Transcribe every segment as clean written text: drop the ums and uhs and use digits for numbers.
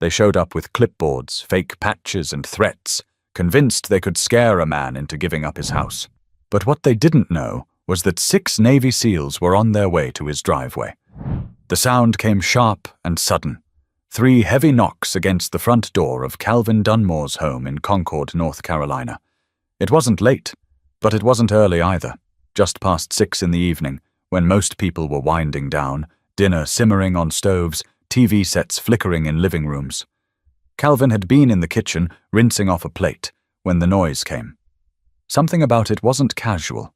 They showed up with clipboards, fake patches, and threats, convinced they could scare a man into giving up his house. But what they didn't know was that 6 Navy SEALs were on their way to his driveway. The sound came sharp and sudden. 3 heavy knocks against the front door of Calvin Dunmore's home in Concord, North Carolina. It wasn't late, but it wasn't early either, just past 6 in the evening, when most people were winding down, dinner simmering on stoves, TV sets flickering in living rooms. Calvin had been in the kitchen, rinsing off a plate, when the noise came. Something about it wasn't casual.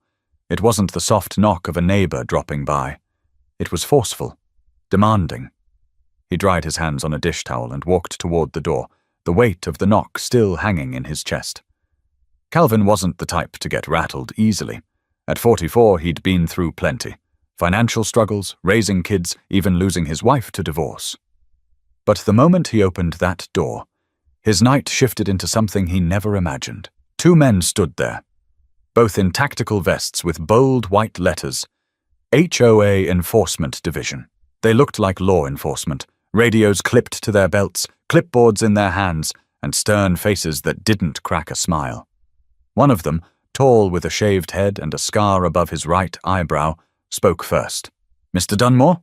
It wasn't the soft knock of a neighbor dropping by. It was forceful, demanding. He dried his hands on a dish towel and walked toward the door, the weight of the knock still hanging in his chest. Calvin wasn't the type to get rattled easily. At 44, he'd been through plenty. Financial struggles, raising kids, even losing his wife to divorce. But the moment he opened that door, his night shifted into something he never imagined. 2 men stood there, both in tactical vests with bold white letters, HOA Enforcement Division. They looked like law enforcement, radios clipped to their belts, clipboards in their hands, and stern faces that didn't crack a smile. One of them, tall with a shaved head and a scar above his right eyebrow, spoke first. "Mr. Dunmore?"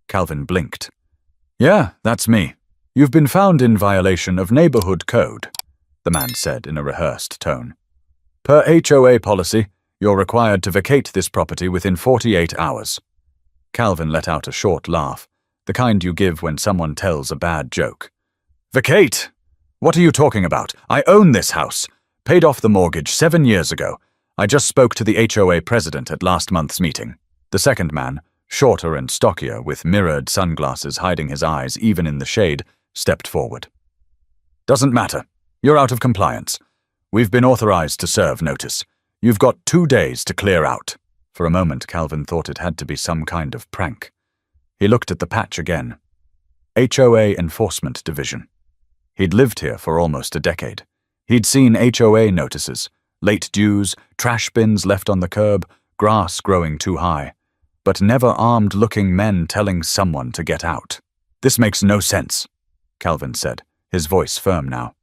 Calvin blinked. "Yeah, that's me. You've been found in violation of neighborhood code," the man said in a rehearsed tone. "Per HOA policy, you're required to vacate this property within 48 hours. Calvin let out a short laugh, the kind you give when someone tells a bad joke. "Vacate? What are you talking about? I own this house. Paid off the mortgage 7 years ago. I just spoke to the HOA president at last month's meeting." The second man, shorter and stockier, with mirrored sunglasses hiding his eyes even in the shade, stepped forward. "Doesn't matter. You're out of compliance. We've been authorized to serve notice. You've got 2 days to clear out." For a moment, Calvin thought it had to be some kind of prank. He looked at the patch again. HOA Enforcement Division. He'd lived here for almost a decade. He'd seen HOA notices, late dues, trash bins left on the curb, grass growing too high, but never armed-looking men telling someone to get out. "This makes no sense," Calvin said, his voice firm now.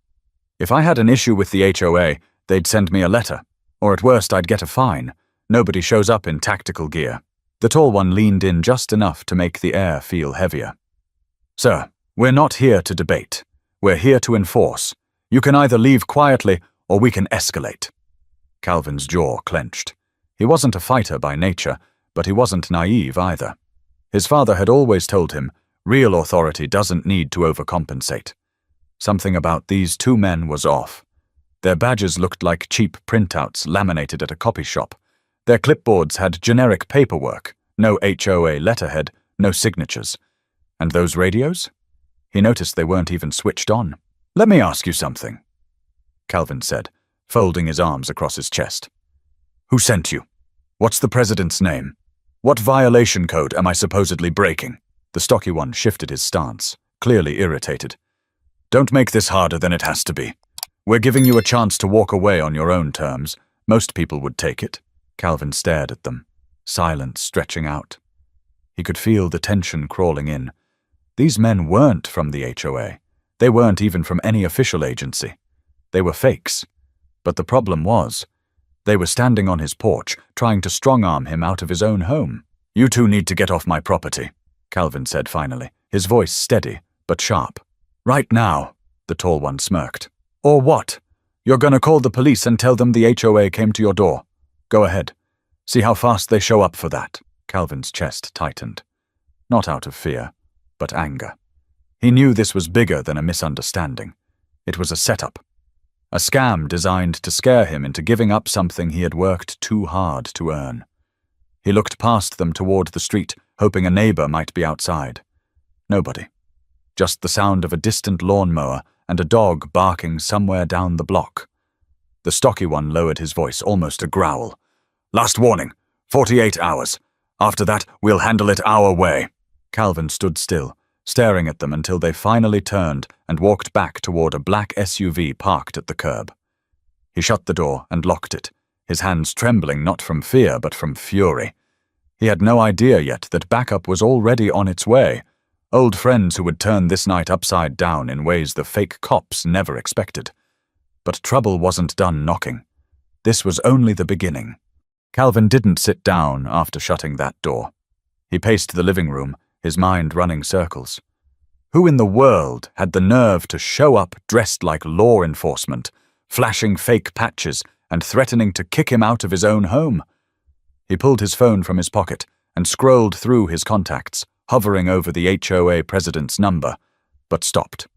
"If I had an issue with the HOA, they'd send me a letter, or at worst I'd get a fine. Nobody shows up in tactical gear." The tall one leaned in just enough to make the air feel heavier. "Sir, we're not here to debate. We're here to enforce. You can either leave quietly or we can escalate." Calvin's jaw clenched. He wasn't a fighter by nature, but he wasn't naive either. His father had always told him, real authority doesn't need to overcompensate. Something about these 2 men was off. Their badges looked like cheap printouts laminated at a copy shop. Their clipboards had generic paperwork, no HOA letterhead, no signatures. And those radios? He noticed they weren't even switched on. "Let me ask you something," Calvin said, folding his arms across his chest. "Who sent you? What's the president's name? What violation code am I supposedly breaking?" The stocky one shifted his stance, clearly irritated. "Don't make this harder than it has to be. We're giving you a chance to walk away on your own terms. Most people would take it." Calvin stared at them, silence stretching out. He could feel the tension crawling in. These men weren't from the HOA. They weren't even from any official agency. They were fakes. But the problem was, they were standing on his porch, trying to strong-arm him out of his own home. "You 2 need to get off my property," Calvin said finally, his voice steady but sharp. "Right now," the tall one smirked. "Or what? You're gonna call the police and tell them the HOA came to your door? Go ahead. See how fast they show up for that." Calvin's chest tightened. Not out of fear, but anger. He knew this was bigger than a misunderstanding. It was a setup. A scam designed to scare him into giving up something he had worked too hard to earn. He looked past them toward the street, hoping a neighbor might be outside. Nobody. Just the sound of a distant lawnmower and a dog barking somewhere down the block. The stocky one lowered his voice, almost a growl. "Last warning, 48 hours. After that, we'll handle it our way." Calvin stood still, staring at them until they finally turned and walked back toward a black SUV parked at the curb. He shut the door and locked it, his hands trembling not from fear but from fury. He had no idea yet that backup was already on its way. Old friends who would turn this night upside down in ways the fake cops never expected. But trouble wasn't done knocking. This was only the beginning. Calvin didn't sit down after shutting that door. He paced the living room, his mind running circles. Who in the world had the nerve to show up dressed like law enforcement, flashing fake patches and threatening to kick him out of his own home? He pulled his phone from his pocket and scrolled through his contacts, hovering over the HOA president's number, but stopped.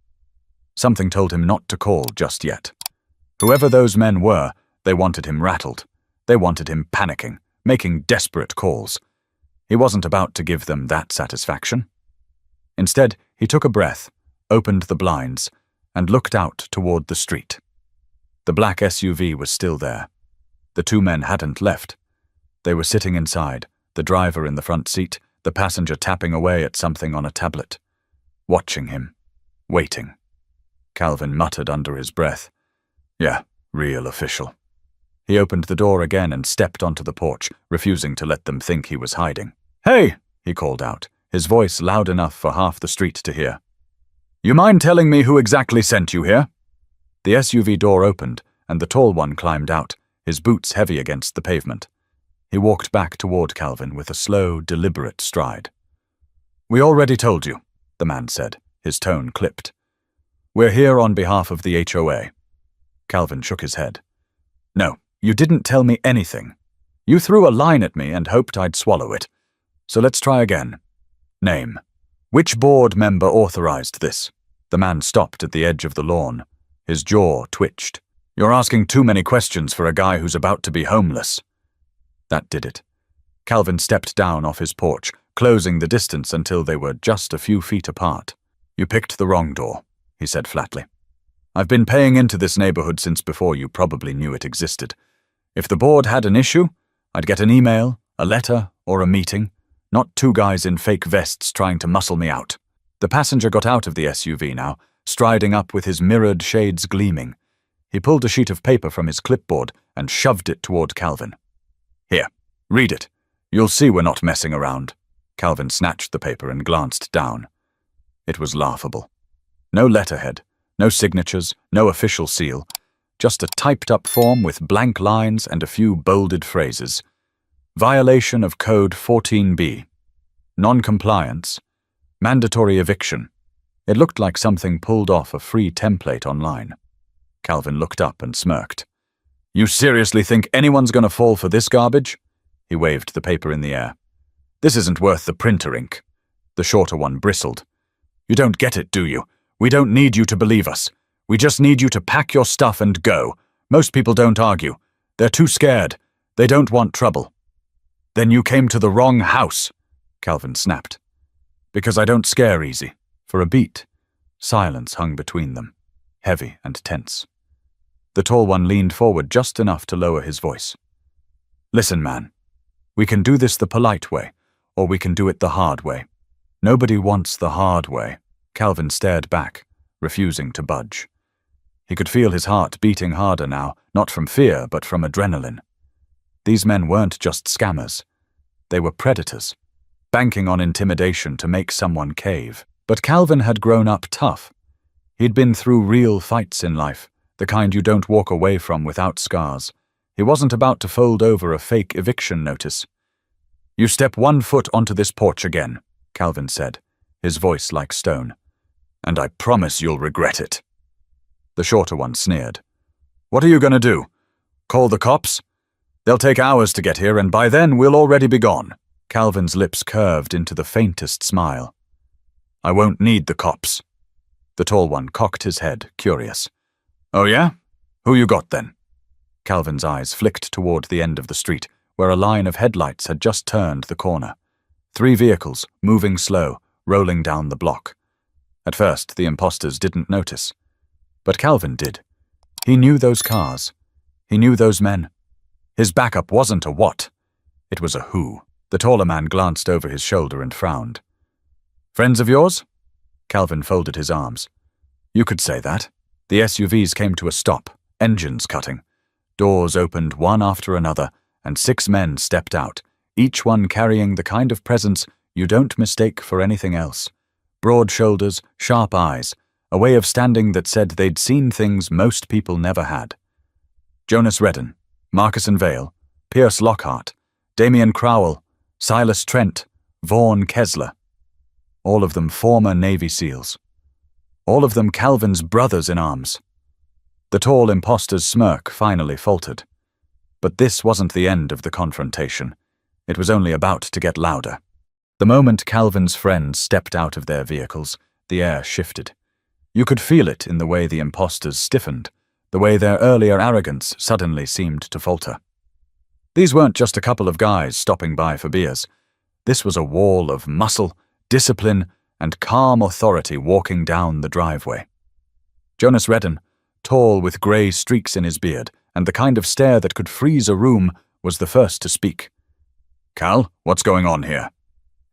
Something told him not to call just yet. Whoever those men were, they wanted him rattled. They wanted him panicking, making desperate calls. He wasn't about to give them that satisfaction. Instead, he took a breath, opened the blinds, and looked out toward the street. The black SUV was still there. The two men hadn't left. They were sitting inside, the driver in the front seat, the passenger tapping away at something on a tablet. Watching him. Waiting. Calvin muttered under his breath. Yeah, real official. He opened the door again and stepped onto the porch, refusing to let them think he was hiding. Hey, he called out, his voice loud enough for half the street to hear. You mind telling me who exactly sent you here? The SUV door opened, and the tall one climbed out, his boots heavy against the pavement. He walked back toward Calvin with a slow, deliberate stride. We already told you, the man said, his tone clipped. We're here on behalf of the HOA. Calvin shook his head. No, you didn't tell me anything. You threw a line at me and hoped I'd swallow it. So let's try again. Name. Which board member authorized this? The man stopped at the edge of the lawn. His jaw twitched. You're asking too many questions for a guy who's about to be homeless. That did it. Calvin stepped down off his porch, closing the distance until they were just a few feet apart. You picked the wrong door, he said flatly. I've been paying into this neighborhood since before you probably knew it existed. If the board had an issue, I'd get an email, a letter, or a meeting, not two guys in fake vests trying to muscle me out. The passenger got out of the SUV now, striding up with his mirrored shades gleaming. He pulled a sheet of paper from his clipboard and shoved it toward Calvin. Here, read it. You'll see we're not messing around. Calvin snatched the paper and glanced down. It was laughable. No letterhead, no signatures, no official seal, just a typed-up form with blank lines and a few bolded phrases. Violation of Code 14B. Non-compliance. Mandatory eviction. It looked like something pulled off a free template online. Calvin looked up and smirked. You seriously think anyone's going to fall for this garbage? He waved the paper in the air. This isn't worth the printer ink. The shorter one bristled. You don't get it, do you? We don't need you to believe us. We just need you to pack your stuff and go. Most people don't argue. They're too scared. They don't want trouble. Then you came to the wrong house, Calvin snapped. Because I don't scare easy. For a beat, silence hung between them, heavy and tense. The tall one leaned forward just enough to lower his voice. Listen, man. We can do this the polite way, or we can do it the hard way. Nobody wants the hard way. Calvin stared back, refusing to budge. He could feel his heart beating harder now, not from fear, but from adrenaline. These men weren't just scammers. They were predators, banking on intimidation to make someone cave. But Calvin had grown up tough. He'd been through real fights in life, the kind you don't walk away from without scars. He wasn't about to fold over a fake eviction notice. You step 1 foot onto this porch again, Calvin said, his voice like stone. And I promise you'll regret it. The shorter one sneered. What are you going to do? Call the cops? They'll take hours to get here, and by then we'll already be gone. Calvin's lips curved into the faintest smile. I won't need the cops. The tall one cocked his head, curious. Oh yeah? Who you got then? Calvin's eyes flicked toward the end of the street, where a line of headlights had just turned the corner. 3 vehicles, moving slow, rolling down the block. At first, the imposters didn't notice. But Calvin did. He knew those cars. He knew those men. His backup wasn't a what. It was a who. The taller man glanced over his shoulder and frowned. Friends of yours? Calvin folded his arms. You could say that. The SUVs came to a stop, engines cutting. Doors opened one after another, and 6 men stepped out, each one carrying the kind of presence you don't mistake for anything else. Broad shoulders, sharp eyes, a way of standing that said they'd seen things most people never had. Jonas Redden, Marcus Vale, Pierce Lockhart, Damien Crowell, Silas Trent, Vaughan Kessler. All of them former Navy SEALs. All of them Calvin's brothers in arms. The tall imposter's smirk finally faltered. But this wasn't the end of the confrontation. It was only about to get louder. The moment Calvin's friends stepped out of their vehicles, the air shifted. You could feel it in the way the imposters stiffened, the way their earlier arrogance suddenly seemed to falter. These weren't just a couple of guys stopping by for beers. This was a wall of muscle, discipline, and calm authority walking down the driveway. Jonas Redden, tall with grey streaks in his beard and the kind of stare that could freeze a room, was the first to speak. "Cal, what's going on here?"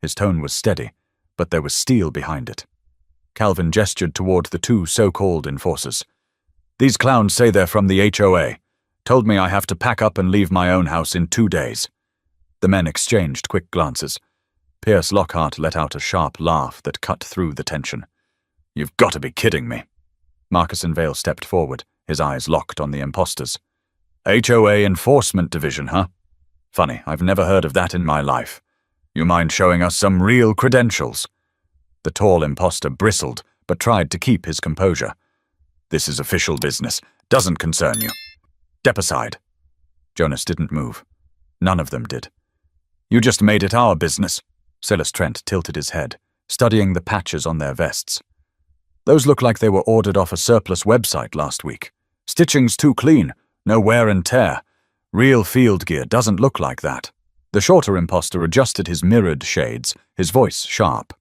His tone was steady, but there was steel behind it. Calvin gestured toward the two so-called enforcers. "These clowns say they're from the HOA. Told me I have to pack up and leave my own house in 2 days." The men exchanged quick glances. Pierce Lockhart let out a sharp laugh that cut through the tension. "You've got to be kidding me." Marcus Vale stepped forward, his eyes locked on the imposters. "HOA Enforcement Division, huh? Funny, I've never heard of that in my life. You mind showing us some real credentials?" The tall imposter bristled, but tried to keep his composure. "This is official business. Doesn't concern you. Step aside." Jonas didn't move. None of them did. "You just made it our business." Silas Trent tilted his head, studying the patches on their vests. "Those look like they were ordered off a surplus website last week. Stitching's too clean, no wear and tear. Real field gear doesn't look like that." The shorter imposter adjusted his mirrored shades, his voice sharp.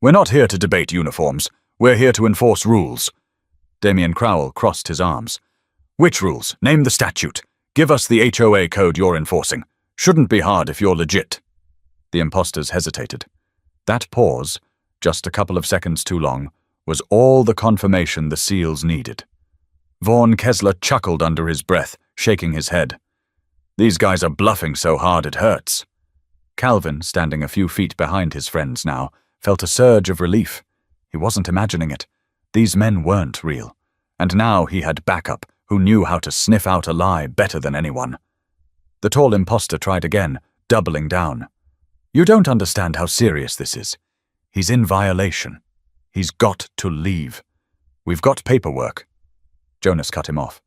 "We're not here to debate uniforms. We're here to enforce rules." Damien Crowell crossed his arms. "Which rules? Name the statute. Give us the HOA code you're enforcing. Shouldn't be hard if you're legit." The imposters hesitated. That pause, just a couple of seconds too long, was all the confirmation the SEALs needed. Vaughan Kessler chuckled under his breath, shaking his head. "These guys are bluffing so hard it hurts." Calvin, standing a few feet behind his friends now, felt a surge of relief. He wasn't imagining it. These men weren't real. And now he had backup who knew how to sniff out a lie better than anyone. The tall imposter tried again, doubling down. "You don't understand how serious this is. He's in violation. He's got to leave. We've got paperwork." Jonas cut him off.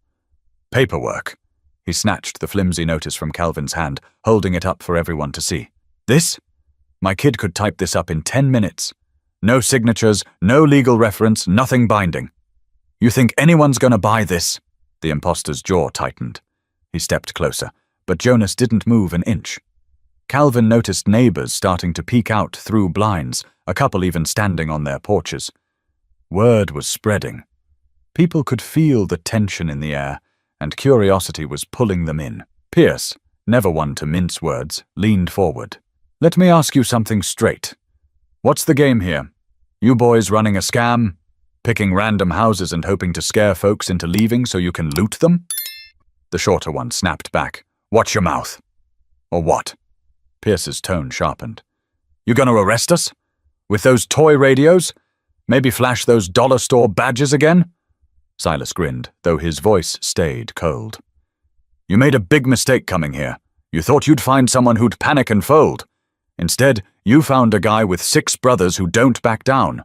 "Paperwork?" He snatched the flimsy notice from Calvin's hand, holding it up for everyone to see. "This? My kid could type this up in 10 minutes. No signatures, no legal reference, nothing binding. You think anyone's going to buy this?" The imposter's jaw tightened. He stepped closer, but Jonas didn't move an inch. Calvin noticed neighbors starting to peek out through blinds, a couple even standing on their porches. Word was spreading. People could feel the tension in the air, and curiosity was pulling them in. Pierce, never one to mince words, leaned forward. "Let me ask you something straight. What's the game here? You boys running a scam? Picking random houses and hoping to scare folks into leaving so you can loot them?" The shorter one snapped back. "Watch your mouth." "Or what?" Pierce's tone sharpened. "You gonna arrest us? With those toy radios? Maybe flash those dollar store badges again?" Silas grinned, though his voice stayed cold. "You made a big mistake coming here. You thought you'd find someone who'd panic and fold. Instead, you found a guy with 6 brothers who don't back down."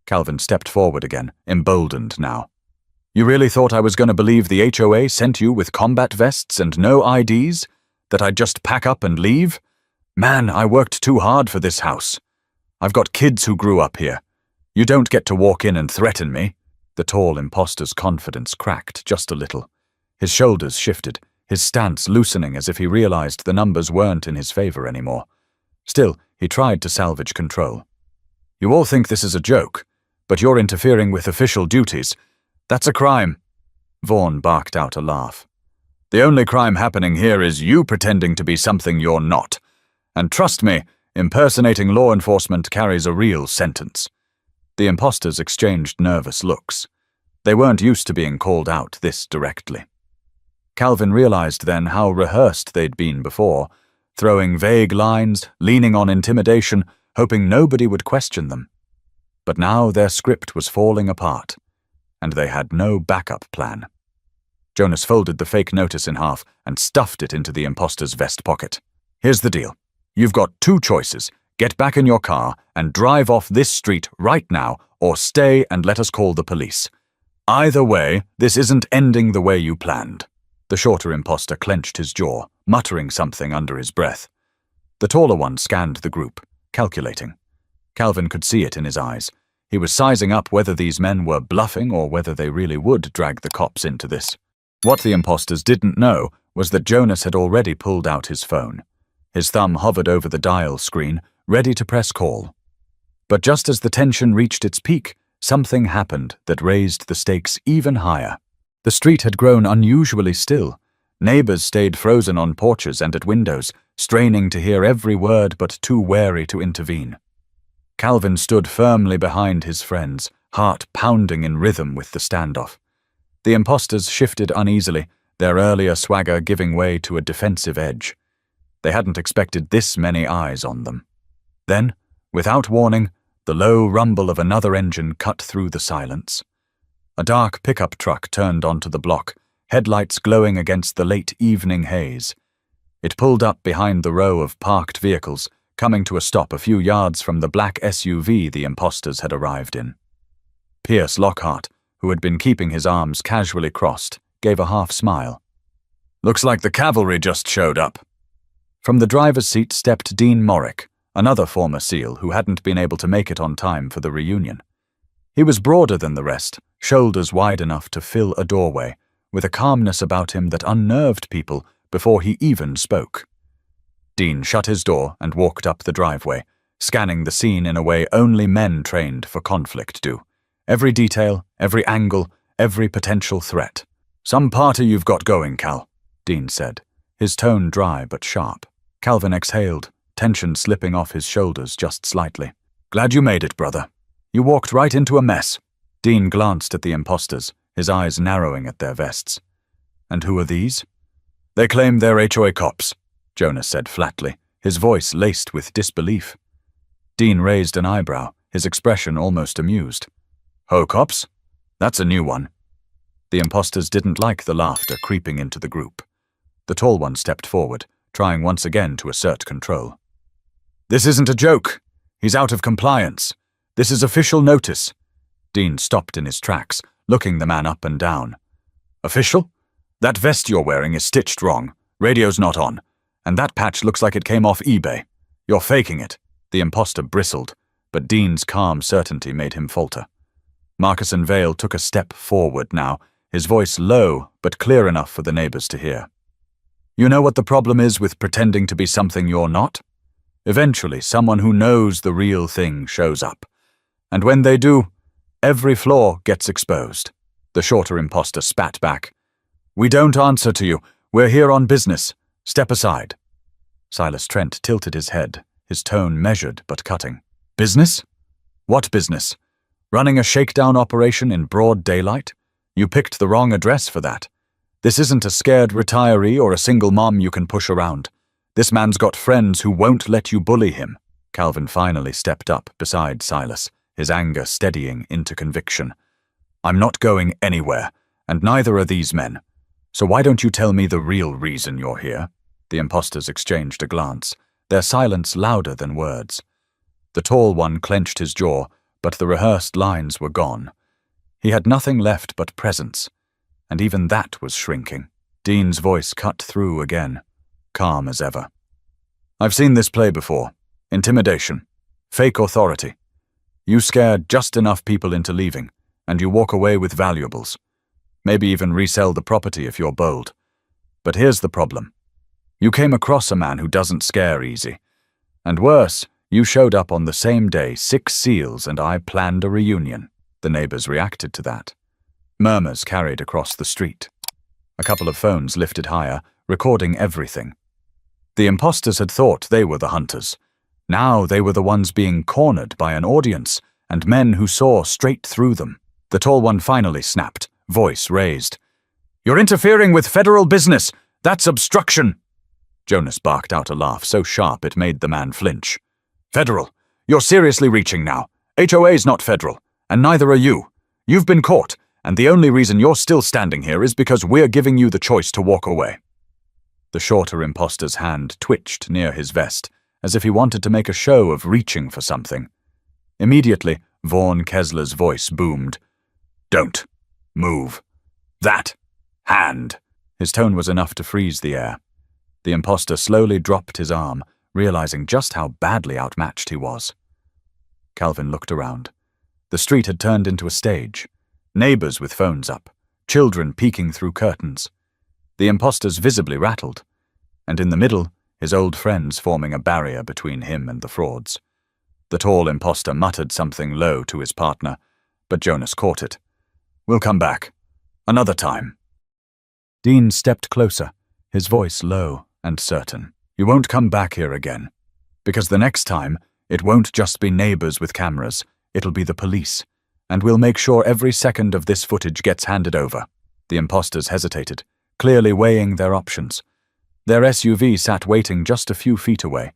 Calvin stepped forward again, emboldened now. "You really thought I was going to believe the HOA sent you with combat vests and no IDs? That I'd just pack up and leave? Man, I worked too hard for this house. I've got kids who grew up here. You don't get to walk in and threaten me." The tall imposter's confidence cracked just a little. His shoulders shifted, his stance loosening as if he realized the numbers weren't in his favor anymore. Still, he tried to salvage control. "You all think this is a joke, but you're interfering with official duties. That's a crime." Vaughan barked out a laugh. "The only crime happening here is you pretending to be something you're not. And trust me, impersonating law enforcement carries a real sentence." The imposters exchanged nervous looks. They weren't used to being called out this directly. Calvin realized then how rehearsed they'd been before, throwing vague lines, leaning on intimidation, hoping nobody would question them. But now their script was falling apart, and they had no backup plan. Jonas folded the fake notice in half and stuffed it into the imposter's vest pocket. Here's the deal. You've got two choices. Get back in your car and drive off this street right now, or stay and let us call the police. Either way, this isn't ending the way you planned. The shorter imposter clenched his jaw, muttering something under his breath. The taller one scanned the group, calculating. Calvin could see it in his eyes. He was sizing up whether these men were bluffing or whether they really would drag the cops into this. What the imposters didn't know was that Jonas had already pulled out his phone. His thumb hovered over the dial screen, ready to press call. But just as the tension reached its peak, something happened that raised the stakes even higher. The street had grown unusually still. Neighbors stayed frozen on porches and at windows, straining to hear every word but too wary to intervene. Calvin stood firmly behind his friends, heart pounding in rhythm with the standoff. The imposters shifted uneasily, their earlier swagger giving way to a defensive edge. They hadn't expected this many eyes on them. Then, without warning, the low rumble of another engine cut through the silence. A dark pickup truck turned onto the block, headlights glowing against the late evening haze. It pulled up behind the row of parked vehicles, coming to a stop a few yards from the black SUV the imposters had arrived in. Pierce Lockhart, who had been keeping his arms casually crossed, gave a half smile. "Looks like the cavalry just showed up." From the driver's seat stepped Dean Morrick, another former SEAL who hadn't been able to make it on time for the reunion. He was broader than the rest, shoulders wide enough to fill a doorway, with a calmness about him that unnerved people before he even spoke. Dean shut his door and walked up the driveway, scanning the scene in a way only men trained for conflict do. Every detail, every angle, every potential threat. "Some party you've got going, Cal," Dean said, his tone dry but sharp. Calvin exhaled, tension slipping off his shoulders just slightly. "Glad you made it, brother. You walked right into a mess." Dean glanced at the imposters, his eyes narrowing at their vests. "And who are these?" "They claim they're HOA cops," Jonas said flatly, his voice laced with disbelief. Dean raised an eyebrow, his expression almost amused. "Ho cops? That's a new one." The imposters didn't like the laughter creeping into the group. The tall one stepped forward, trying once again to assert control. "This isn't a joke. He's out of compliance. This is official notice." Dean stopped in his tracks, looking the man up and down. "Official? That vest you're wearing is stitched wrong. Radio's not on. And that patch looks like it came off eBay. You're faking it." The imposter bristled, but Dean's calm certainty made him falter. Marcusson Vale took a step forward now, his voice low but clear enough for the neighbors to hear. "You know what the problem is with pretending to be something you're not? Eventually, someone who knows the real thing shows up. And when they do, every flaw gets exposed." The shorter imposter spat back. "We don't answer to you. We're here on business. Step aside." Silas Trent tilted his head, his tone measured but cutting. "Business? What business? Running a shakedown operation in broad daylight? You picked the wrong address for that. This isn't a scared retiree or a single mom you can push around. This man's got friends who won't let you bully him." Calvin finally stepped up beside Silas, his anger steadying into conviction. "I'm not going anywhere, and neither are these men. So why don't you tell me the real reason you're here?" The imposters exchanged a glance, their silence louder than words. The tall one clenched his jaw, but the rehearsed lines were gone. He had nothing left but presence, and even that was shrinking. Dean's voice cut through again, calm as ever. "I've seen this play before. Intimidation. Fake authority. You scare just enough people into leaving, and you walk away with valuables. Maybe even resell the property if you're bold. But here's the problem. You came across a man who doesn't scare easy. And worse, you showed up on the same day 6 SEALs and I planned a reunion." The neighbors reacted to that. Murmurs carried across the street. A couple of phones lifted higher, recording everything. The imposters had thought they were the hunters. Now they were the ones being cornered by an audience, and men who saw straight through them. The tall one finally snapped, voice raised. "You're interfering with federal business! That's obstruction!" Jonas barked out a laugh so sharp it made the man flinch. "Federal, you're seriously reaching now. HOA's not federal, and neither are you. You've been caught, and the only reason you're still standing here is because we're giving you the choice to walk away." The shorter imposter's hand twitched near his vest, as if he wanted to make a show of reaching for something. Immediately, Vaughn Kessler's voice boomed. "Don't move that hand." His tone was enough to freeze the air. The imposter slowly dropped his arm, realizing just how badly outmatched he was. Calvin looked around. The street had turned into a stage. Neighbors with phones up, children peeking through curtains. The imposters visibly rattled, and in the middle, his old friends forming a barrier between him and the frauds. The tall imposter muttered something low to his partner, but Jonas caught it. "We'll come back. Another time." Dean stepped closer, his voice low and certain. "You won't come back here again. Because the next time, it won't just be neighbors with cameras, it'll be the police. And we'll make sure every second of this footage gets handed over." The imposters hesitated, clearly weighing their options. Their SUV sat waiting just a few feet away,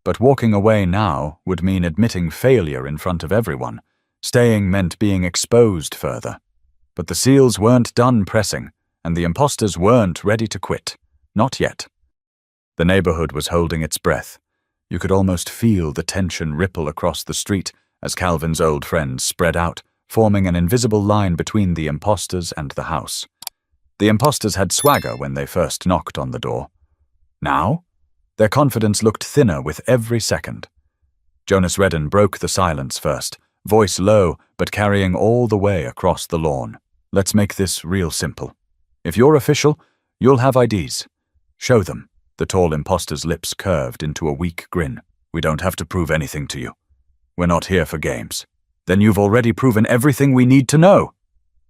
but walking away now would mean admitting failure in front of everyone. Staying meant being exposed further. But the SEALs weren't done pressing, and the imposters weren't ready to quit. Not yet. The neighborhood was holding its breath. You could almost feel the tension ripple across the street as Calvin's old friends spread out, forming an invisible line between the imposters and the house. The imposters had swagger when they first knocked on the door. Now, their confidence looked thinner with every second. Jonas Redden broke the silence first, voice low but carrying all the way across the lawn. "Let's make this real simple. If you're official, you'll have IDs. Show them." The tall imposter's lips curved into a weak grin. "We don't have to prove anything to you. We're not here for games." "Then you've already proven everything we need to know."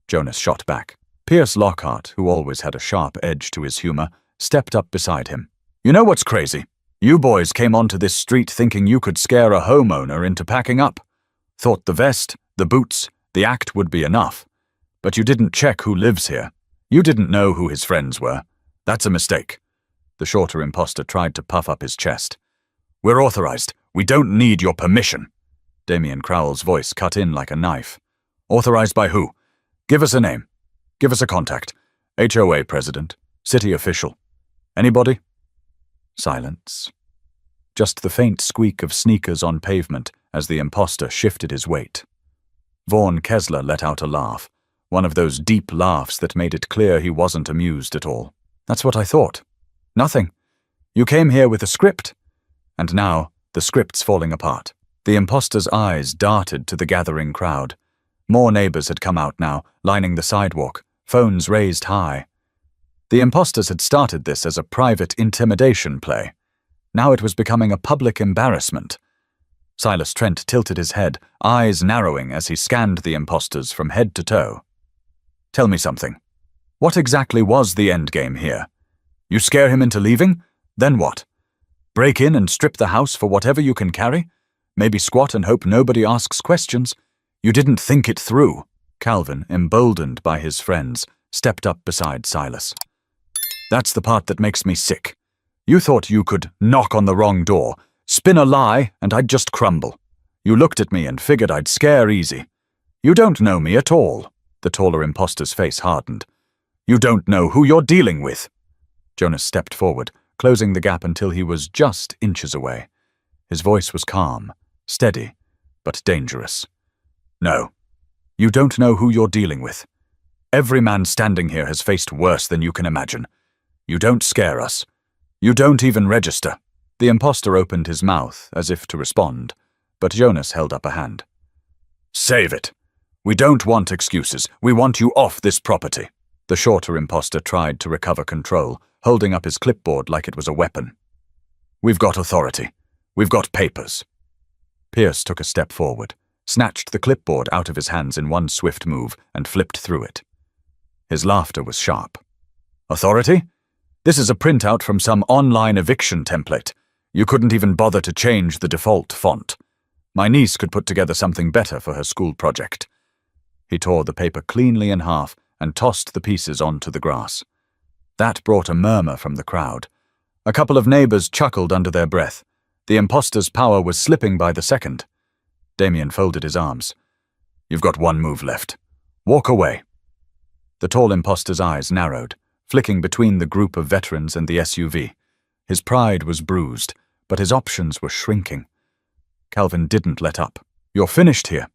Jonas shot back. Pierce Lockhart, who always had a sharp edge to his humor, stepped up beside him. "You know what's crazy? You boys came onto this street thinking you could scare a homeowner into packing up. Thought the vest, the boots, the act would be enough. But you didn't check who lives here. You didn't know who his friends were. That's a mistake." The shorter imposter tried to puff up his chest. "We're authorized. We don't need your permission." Damian Crowell's voice cut in like a knife. "Authorized by who? Give us a name. Give us a contact. HOA president. City official. Anybody?" Silence. Just the faint squeak of sneakers on pavement as the imposter shifted his weight. Vaughn Kessler let out a laugh, one of those deep laughs that made it clear he wasn't amused at all. "That's what I thought. Nothing. You came here with a script. And now, the script's falling apart." The imposter's eyes darted to the gathering crowd. More neighbors had come out now, lining the sidewalk, phones raised high. The imposters had started this as a private intimidation play. Now it was becoming a public embarrassment. Silas Trent tilted his head, eyes narrowing as he scanned the imposters from head to toe. "Tell me something. What exactly was the endgame here? You scare him into leaving? Then what? Break in and strip the house for whatever you can carry? Maybe squat and hope nobody asks questions? You didn't think it through." Calvin, emboldened by his friends, stepped up beside Silas. "That's the part that makes me sick. You thought you could knock on the wrong door, spin a lie, and I'd just crumble. You looked at me and figured I'd scare easy. You don't know me at all." The taller imposter's face hardened. "You don't know who you're dealing with." Jonas stepped forward, closing the gap until he was just inches away. His voice was calm, steady, but dangerous. "No, you don't know who you're dealing with. Every man standing here has faced worse than you can imagine. You don't scare us. You don't even register." The imposter opened his mouth as if to respond, but Jonas held up a hand. "Save it. We don't want excuses. We want you off this property." The shorter imposter tried to recover control, holding up his clipboard like it was a weapon. "We've got authority. We've got papers." Pierce took a step forward, snatched the clipboard out of his hands in one swift move, and flipped through it. His laughter was sharp. "Authority? This is a printout from some online eviction template. You couldn't even bother to change the default font. My niece could put together something better for her school project." He tore the paper cleanly in half and tossed the pieces onto the grass. That brought a murmur from the crowd. A couple of neighbors chuckled under their breath. The imposter's power was slipping by the second. Damien folded his arms. You've got one move left. Walk away. The tall imposter's eyes narrowed, flicking between the group of veterans and the SUV. His pride was bruised, but his options were shrinking. Calvin didn't let up. You're finished here.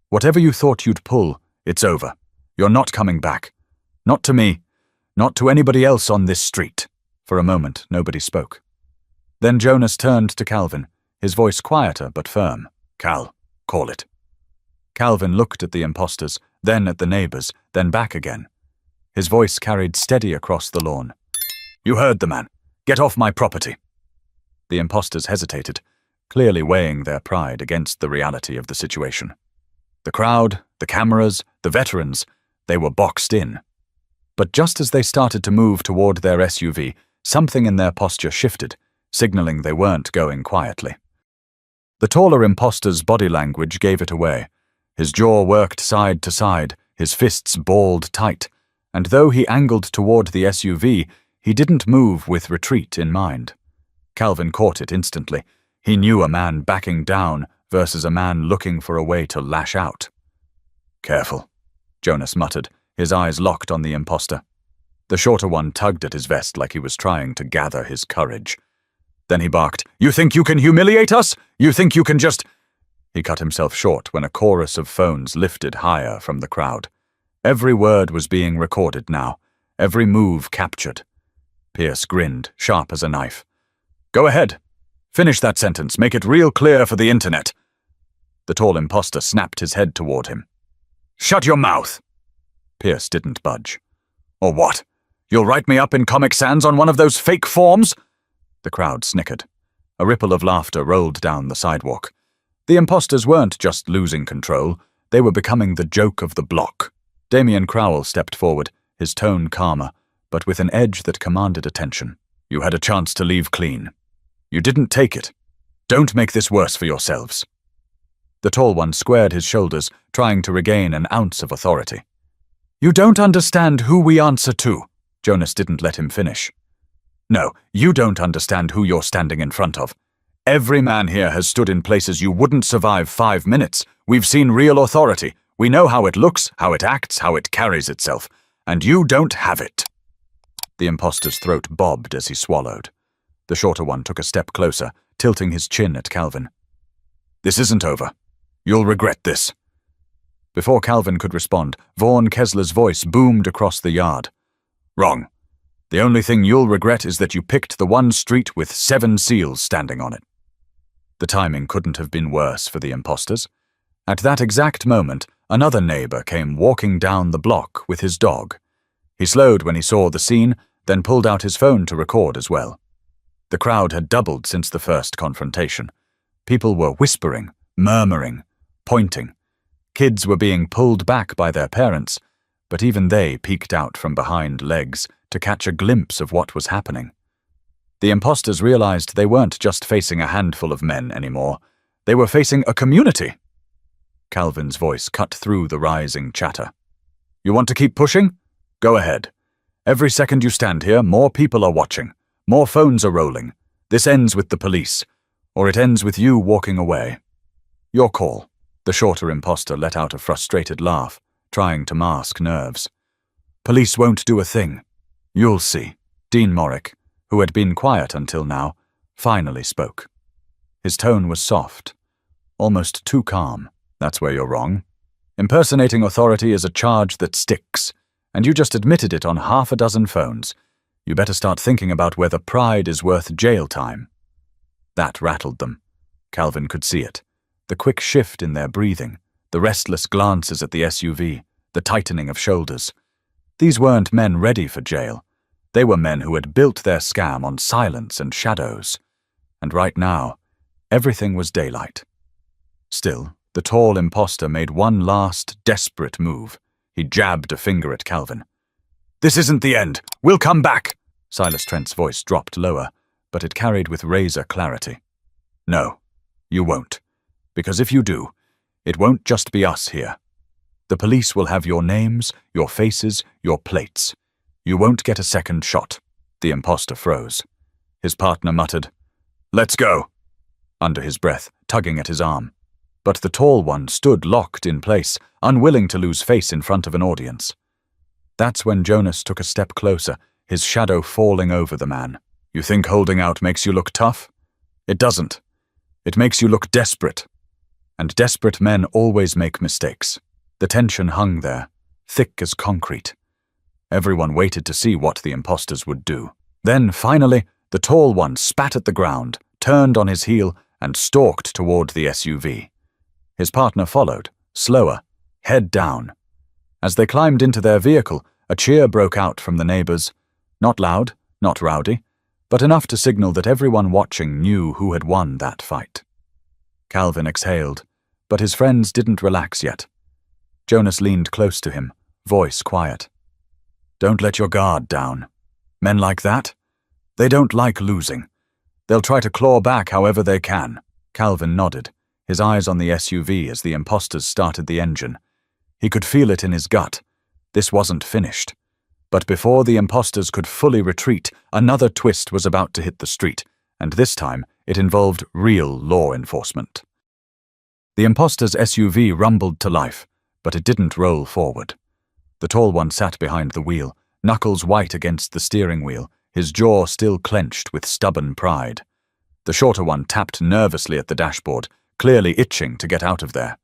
Whatever you thought you'd pull, it's over. You're not coming back. Not to me. Not to anybody else on this street. For a moment, nobody spoke. Then Jonas turned to Calvin, his voice quieter but firm. Cal, call it. Calvin looked at the imposters, then at the neighbors, then back again. His voice carried steady across the lawn. You heard the man. Get off my property. The imposters hesitated, clearly weighing their pride against the reality of the situation. The crowd, the cameras, the veterans, they were boxed in. But just as they started to move toward their SUV, something in their posture shifted, signaling they weren't going quietly. The taller imposter's body language gave it away. His jaw worked side to side, his fists balled tight, and though he angled toward the SUV, he didn't move with retreat in mind. Calvin caught it instantly. He knew a man backing down versus a man looking for a way to lash out. Careful, Jonas muttered, his eyes locked on the imposter. The shorter one tugged at his vest like he was trying to gather his courage. Then he barked, You think you can humiliate us? You think you can just… He cut himself short when a chorus of phones lifted higher from the crowd. Every word was being recorded now, every move captured. Pierce grinned, sharp as a knife. Go ahead. Finish that sentence. Make it real clear for the internet. The tall imposter snapped his head toward him. Shut your mouth. Pierce didn't budge. Or what? You'll write me up in Comic Sans on one of those fake forms? The crowd snickered. A ripple of laughter rolled down the sidewalk. The imposters weren't just losing control, they were becoming the joke of the block. Damien Crowell stepped forward, his tone calmer, but with an edge that commanded attention. You had a chance to leave clean. You didn't take it. Don't make this worse for yourselves. The tall one squared his shoulders, trying to regain an ounce of authority. You don't understand who we answer to. Jonas didn't let him finish. No, you don't understand who you're standing in front of. Every man here has stood in places you wouldn't survive 5 minutes. We've seen real authority. We know how it looks, how it acts, how it carries itself. And you don't have it. The imposter's throat bobbed as he swallowed. The shorter one took a step closer, tilting his chin at Calvin. This isn't over. You'll regret this. Before Calvin could respond, Vaughn Kessler's voice boomed across the yard. Wrong. The only thing you'll regret is that you picked the one street with 7 seals standing on it. The timing couldn't have been worse for the imposters. At that exact moment, another neighbor came walking down the block with his dog. He slowed when he saw the scene, then pulled out his phone to record as well. The crowd had doubled since the first confrontation. People were whispering, murmuring, pointing. Kids were being pulled back by their parents, but even they peeked out from behind legs to catch a glimpse of what was happening. The imposters realized they weren't just facing a handful of men anymore. They were facing a community. Calvin's voice cut through the rising chatter. You want to keep pushing? Go ahead. Every second you stand here, more people are watching. More phones are rolling. This ends with the police, or it ends with you walking away. Your call. The shorter imposter let out a frustrated laugh, trying to mask nerves. Police won't do a thing. You'll see. Dean Morrick, who had been quiet until now, finally spoke. His tone was soft, almost too calm. That's where you're wrong. Impersonating authority is a charge that sticks, and you just admitted it on 6 phones. You better start thinking about whether pride is worth jail time. That rattled them. Calvin could see it. The quick shift in their breathing, the restless glances at the SUV, the tightening of shoulders. These weren't men ready for jail. They were men who had built their scam on silence and shadows. And right now, everything was daylight. Still, the tall imposter made one last, desperate move. He jabbed a finger at Calvin. This isn't the end. We'll come back. Silas Trent's voice dropped lower, but it carried with razor clarity. No, you won't. Because if you do, it won't just be us here. The police will have your names, your faces, your plates. You won't get a second shot. The imposter froze. His partner muttered, Let's go, under his breath, tugging at his arm. but the tall one stood locked in place, unwilling to lose face in front of an audience. That's when Jonas took a step closer, his shadow falling over the man. You think holding out makes you look tough? It doesn't. It makes you look desperate. And desperate men always make mistakes. The tension hung there, thick as concrete. Everyone waited to see what the imposters would do. Then, finally, the tall one spat at the ground, turned on his heel, and stalked toward the SUV. His partner followed, slower, head down. As they climbed into their vehicle, a cheer broke out from the neighbors. Not loud, not rowdy, but enough to signal that everyone watching knew who had won that fight. Calvin exhaled, but his friends didn't relax yet. Jonas leaned close to him, voice quiet. Don't let your guard down. Men like that? They don't like losing. They'll try to claw back however they can. Calvin nodded, his eyes on the SUV as the imposters started the engine. He could feel it in his gut. This wasn't finished. But before the imposters could fully retreat, another twist was about to hit the street, and this time it involved real law enforcement. The imposters' SUV rumbled to life, but it didn't roll forward. The tall one sat behind the wheel, knuckles white against the steering wheel, his jaw still clenched with stubborn pride. The shorter one tapped nervously at the dashboard, clearly itching to get out of there.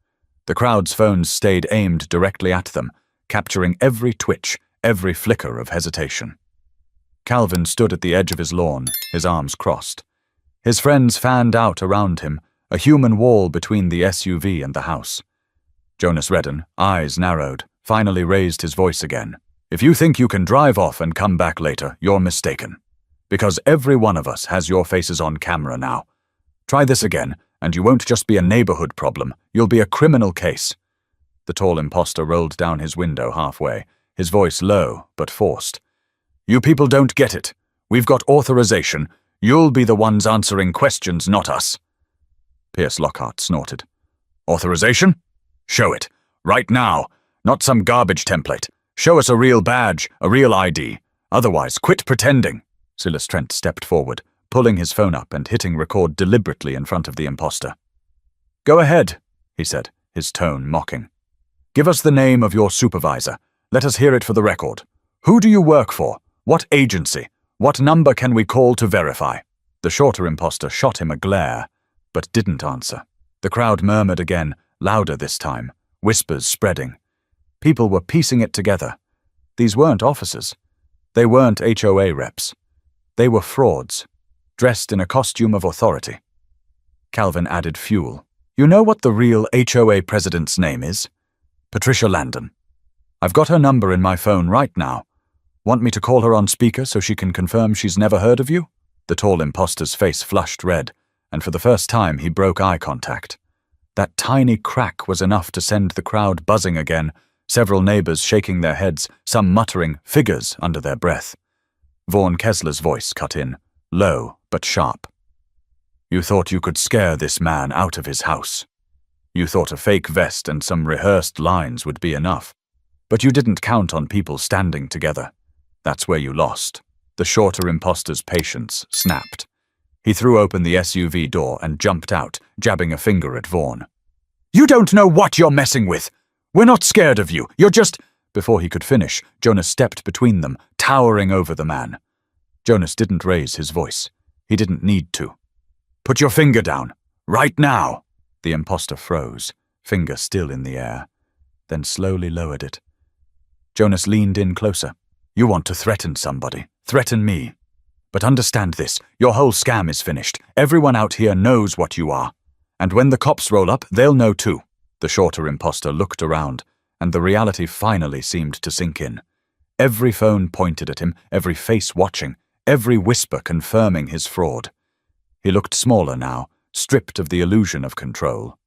The crowd's phones stayed aimed directly at them, capturing every twitch, every flicker of hesitation. Calvin stood at the edge of his lawn, his arms crossed. His friends fanned out around him, a human wall between the SUV and the house. Jonas Redden, eyes narrowed, finally raised his voice again. If you think you can drive off and come back later, you're mistaken. Because every one of us has your faces on camera now. Try this again, and you won't just be a neighborhood problem, you'll be a criminal case. The tall imposter rolled down his window halfway, his voice low but forced. You people don't get it. We've got authorization. You'll be the ones answering questions, not us. Pierce Lockhart snorted. Authorization? Show it. Right now. Not some garbage template. Show us a real badge, a real ID. Otherwise, quit pretending. Silas Trent stepped forward, pulling his phone up and hitting record deliberately in front of the imposter. Go ahead, he said, his tone mocking. Give us the name of your supervisor. Let us hear it for the record. Who do you work for? What agency? What number can we call to verify? The shorter imposter shot him a glare, but didn't answer. The crowd murmured again, louder this time, whispers spreading. People were piecing it together. These weren't officers. They weren't HOA reps. They were frauds, dressed in a costume of authority. Calvin added fuel. You know what the real HOA president's name is? Patricia Landon. I've got her number in my phone right now. Want me to call her on speaker so she can confirm she's never heard of you? The tall imposter's face flushed red, and for the first time he broke eye contact. That tiny crack was enough to send the crowd buzzing again, several neighbors shaking their heads, some muttering figures under their breath. Vaughn Kessler's voice cut in, low but sharp. You thought you could scare this man out of his house. You thought a fake vest and some rehearsed lines would be enough. But you didn't count on people standing together. That's where you lost. The shorter imposter's patience snapped. He threw open the SUV door and jumped out, jabbing a finger at Vaughn. You don't know what you're messing with! We're not scared of you, you're just— Before he could finish, Jonas stepped between them, towering over the man. Jonas didn't raise his voice. He didn't need to. Put your finger down. Right now! The imposter froze, finger still in the air, then slowly lowered it. Jonas leaned in closer. You want to threaten somebody. Threaten me. But understand this, your whole scam is finished. Everyone out here knows what you are. And when the cops roll up, they'll know too. The shorter imposter looked around, and the reality finally seemed to sink in. Every phone pointed at him, every face watching, every whisper confirming his fraud. He looked smaller now, stripped of the illusion of control.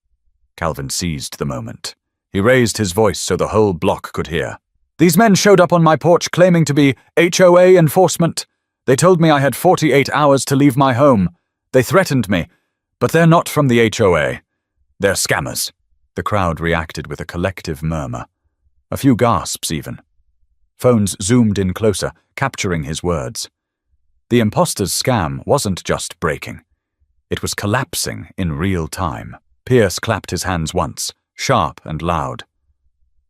Calvin seized the moment. He raised his voice so the whole block could hear. These men showed up on my porch claiming to be HOA enforcement. They told me I had 48 hours to leave my home. They threatened me, but they're not from the HOA. They're scammers. The crowd reacted with a collective murmur. A few gasps even. Phones zoomed in closer, capturing his words. The imposter's scam wasn't just breaking. It was collapsing in real time. Pierce clapped his hands once, sharp and loud.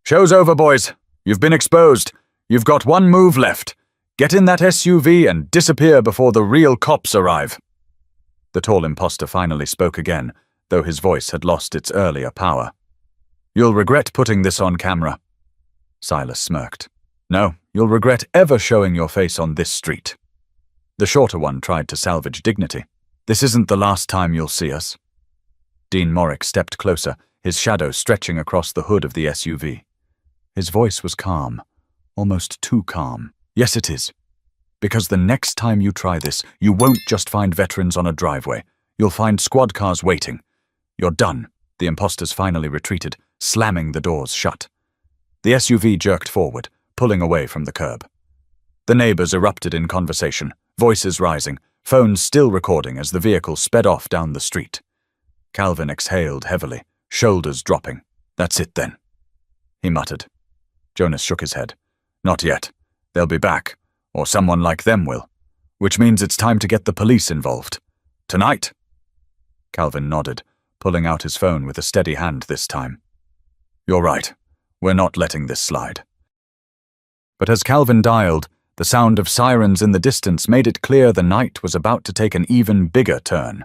"Show's over, boys. You've been exposed. You've got one move left. Get in that SUV and disappear before the real cops arrive." The tall imposter finally spoke again, though his voice had lost its earlier power. "You'll regret putting this on camera." Silas smirked. "No, you'll regret ever showing your face on this street." The shorter one tried to salvage dignity. "This isn't the last time you'll see us." Dean Morrick stepped closer, his shadow stretching across the hood of the SUV. His voice was calm, almost too calm. "Yes, it is. Because the next time you try this, you won't just find veterans on a driveway. You'll find squad cars waiting. You're done." The imposters finally retreated, slamming the doors shut. The SUV jerked forward, pulling away from the curb. The neighbors erupted in conversation, voices rising, phones still recording as the vehicle sped off down the street. Calvin exhaled heavily, shoulders dropping. "That's it then," he muttered. Jonas shook his head. "Not yet. They'll be back, or someone like them will. Which means it's time to get the police involved. Tonight?" Calvin nodded, pulling out his phone with a steady hand this time. "You're right. We're not letting this slide." But as Calvin dialed, the sound of sirens in the distance made it clear the night was about to take an even bigger turn.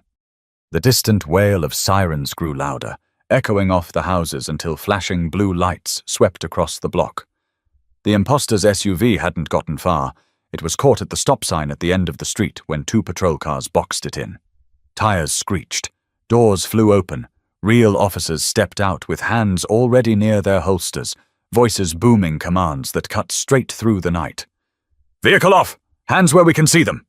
The distant wail of sirens grew louder, echoing off the houses until flashing blue lights swept across the block. The imposter's SUV hadn't gotten far. It was caught at the stop sign at the end of the street when 2 patrol cars boxed it in. Tires screeched. Doors flew open. Real officers stepped out with hands already near their holsters, voices booming commands that cut straight through the night. "Vehicle off! Hands where we can see them!"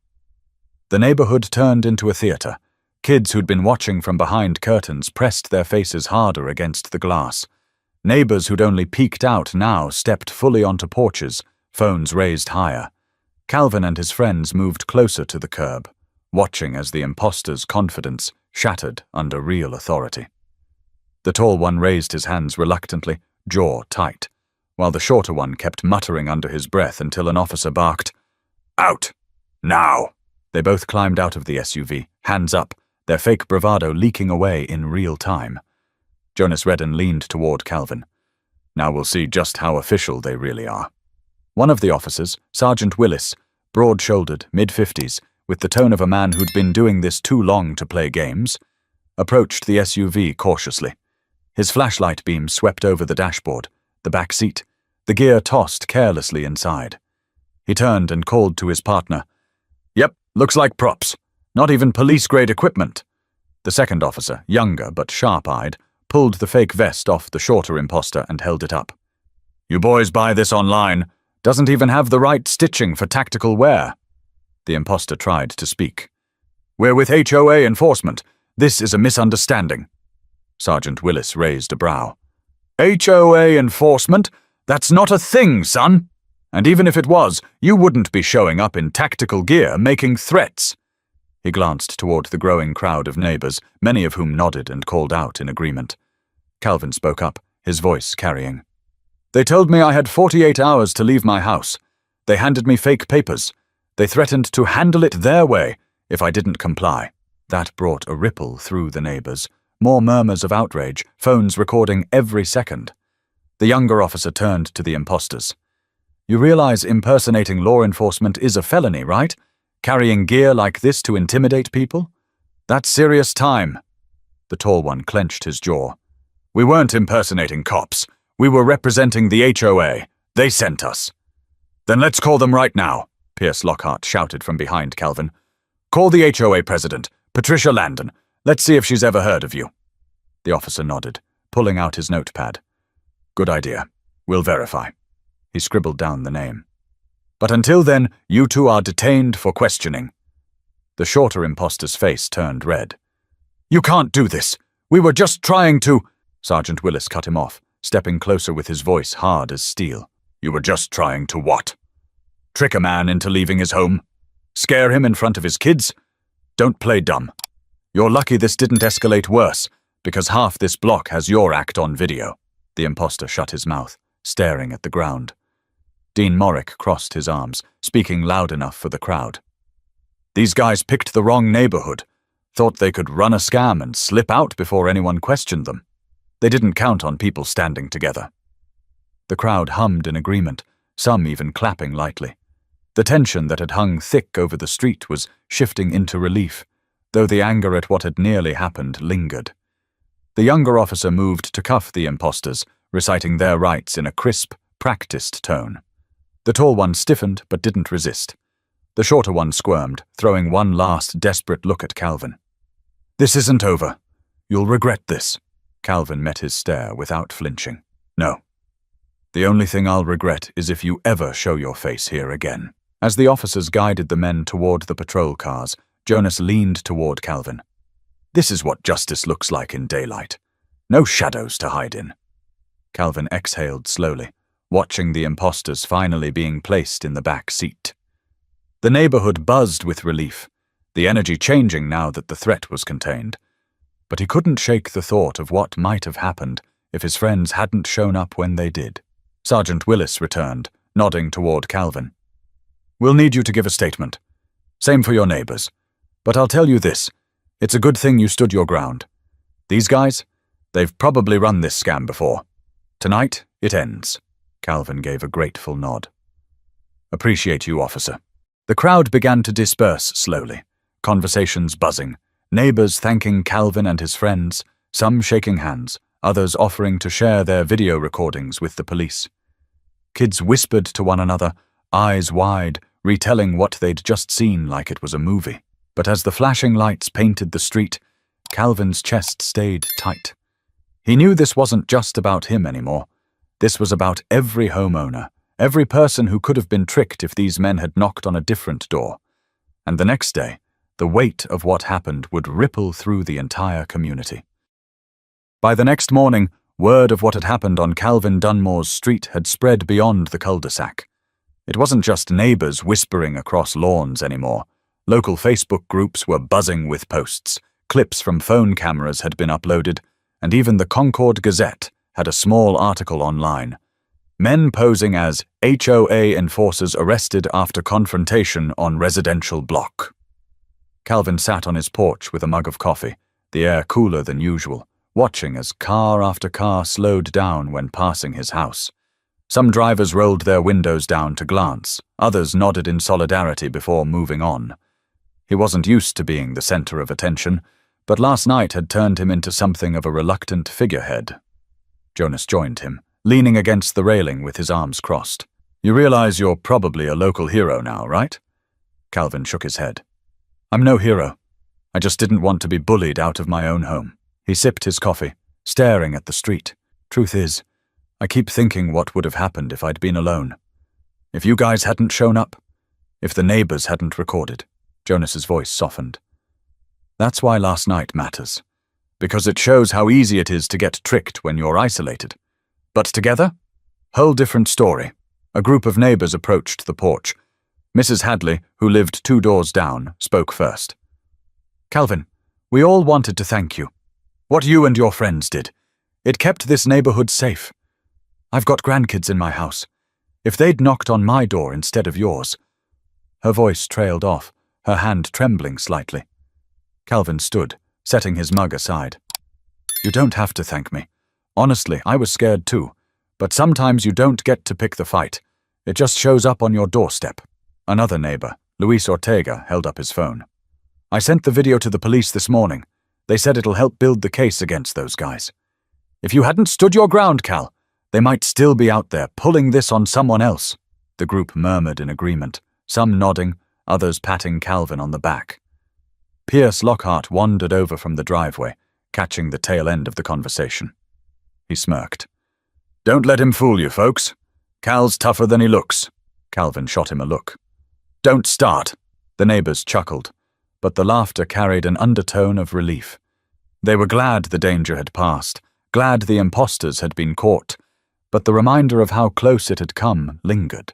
The neighborhood turned into a theater. Kids who'd been watching from behind curtains pressed their faces harder against the glass. Neighbors who'd only peeked out now stepped fully onto porches, phones raised higher. Calvin and his friends moved closer to the curb, watching as the imposter's confidence shattered under real authority. The tall one raised his hands reluctantly, jaw tight, while the shorter one kept muttering under his breath until an officer barked, "Out! Now!" They both climbed out of the SUV, hands up, their fake bravado leaking away in real time. Jonas Redden leaned toward Calvin. "Now we'll see just how official they really are." One of the officers, Sergeant Willis, broad-shouldered, mid-50s, with the tone of a man who'd been doing this too long to play games, approached the SUV cautiously. His flashlight beam swept over the dashboard, the back seat, the gear tossed carelessly inside. He turned and called to his partner. "Yep, looks like props. Not even police-grade equipment." The second officer, younger but sharp-eyed, pulled the fake vest off the shorter imposter and held it up. "You boys buy this online. Doesn't even have the right stitching for tactical wear." The imposter tried to speak. "We're with HOA enforcement. This is a misunderstanding." Sergeant Willis raised a brow. "HOA enforcement? That's not a thing, son. And even if it was, you wouldn't be showing up in tactical gear making threats." He glanced toward the growing crowd of neighbors, many of whom nodded and called out in agreement. Calvin spoke up, his voice carrying. "They told me I had 48 hours to leave my house. They handed me fake papers. They threatened to handle it their way if I didn't comply." That brought a ripple through the neighbors, more murmurs of outrage, phones recording every second. The younger officer turned to the imposters. "You realize impersonating law enforcement is a felony, right? Carrying gear like this to intimidate people? That's serious time." The tall one clenched his jaw. "We weren't impersonating cops. We were representing the HOA. They sent us." "Then let's call them right now," Pierce Lockhart shouted from behind Calvin. "Call the HOA president, Patricia Landon. Let's see if she's ever heard of you." The officer nodded, pulling out his notepad. "Good idea. We'll verify." He scribbled down the name. "But until then, you two are detained for questioning." The shorter imposter's face turned red. "You can't do this. We were just trying to—" Sergeant Willis cut him off, stepping closer with his voice hard as steel. "You were just trying to what? Trick a man into leaving his home? Scare him in front of his kids? Don't play dumb. You're lucky this didn't escalate worse, because half this block has your act on video." The imposter shut his mouth, staring at the ground. Dean Morrick crossed his arms, speaking loud enough for the crowd. "These guys picked the wrong neighborhood. thought they could run a scam and slip out before anyone questioned them. They didn't count on people standing together. The crowd hummed in agreement, some even clapping lightly. The tension that had hung thick over the street was shifting into relief, though the anger at what had nearly happened lingered. The younger officer moved to cuff the impostors, reciting their rights in a crisp, practiced tone. The tall one stiffened but didn't resist. The shorter one squirmed, throwing one last desperate look at Calvin. "This isn't over. You'll regret this." Calvin met his stare without flinching. "No. The only thing I'll regret is if you ever show your face here again." As the officers guided the men toward the patrol cars, Jonas leaned toward Calvin. "This is what justice looks like in daylight. No shadows to hide in." Calvin exhaled slowly, watching the impostors finally being placed in the back seat. The neighborhood buzzed with relief, the energy changing now that the threat was contained. But he couldn't shake the thought of what might have happened if his friends hadn't shown up when they did. Sergeant Willis returned, nodding toward Calvin. "We'll need you to give a statement. Same for your neighbors. But I'll tell you this, it's a good thing you stood your ground. These guys, they've probably run this scam before. Tonight, it ends." Calvin gave a grateful nod. "Appreciate you, officer." The crowd began to disperse slowly, conversations buzzing, neighbors thanking Calvin and his friends, some shaking hands, others offering to share their video recordings with the police. Kids whispered to one another, eyes wide, retelling what they'd just seen like it was a movie. But as the flashing lights painted the street, Calvin's chest stayed tight. He knew this wasn't just about him anymore. This was about every homeowner, every person who could have been tricked if these men had knocked on a different door. And the next day, the weight of what happened would ripple through the entire community. By the next morning, word of what had happened on Calvin Dunmore's street had spread beyond the cul-de-sac. It wasn't just neighbors whispering across lawns anymore. Local Facebook groups were buzzing with posts, clips from phone cameras had been uploaded, and even the Concord Gazette had a small article online. Men posing as HOA enforcers arrested after confrontation on residential block. Calvin sat on his porch with a mug of coffee, the air cooler than usual, watching as car after car slowed down when passing his house. Some drivers rolled their windows down to glance, others nodded in solidarity before moving on. He wasn't used to being the center of attention, but last night had turned him into something of a reluctant figurehead. Jonas joined him, leaning against the railing with his arms crossed. "You realize you're probably a local hero now, right?" Calvin shook his head. "I'm no hero. I just didn't want to be bullied out of my own home." He sipped his coffee, staring at the street. "Truth is, I keep thinking what would have happened if I'd been alone. If you guys hadn't shown up, if the neighbors hadn't recorded." Jonas's voice softened. "That's why last night matters, because it shows how easy it is to get tricked when you're isolated. But together? Whole different story." A group of neighbors approached the porch. Mrs. Hadley, who lived 2 doors down, spoke first. "Calvin, we all wanted to thank you. What you and your friends did. It kept this neighborhood safe. I've got grandkids in my house. If they'd knocked on my door instead of yours." Her voice trailed off, her hand trembling slightly. Calvin stood, setting his mug aside. "You don't have to thank me. Honestly, I was scared too. But sometimes you don't get to pick the fight. It just shows up on your doorstep." Another neighbor, Luis Ortega, held up his phone. "I sent the video to the police this morning. They said it'll help build the case against those guys. If you hadn't stood your ground, Cal, they might still be out there pulling this on someone else." The group murmured in agreement, some nodding, others patting Calvin on the back. Pierce Lockhart wandered over from the driveway, catching the tail end of the conversation. He smirked. "Don't let him fool you, folks. Cal's tougher than he looks." Calvin shot him a look. "Don't start." The neighbors chuckled, but the laughter carried an undertone of relief. They were glad the danger had passed, glad the impostors had been caught, but the reminder of how close it had come lingered.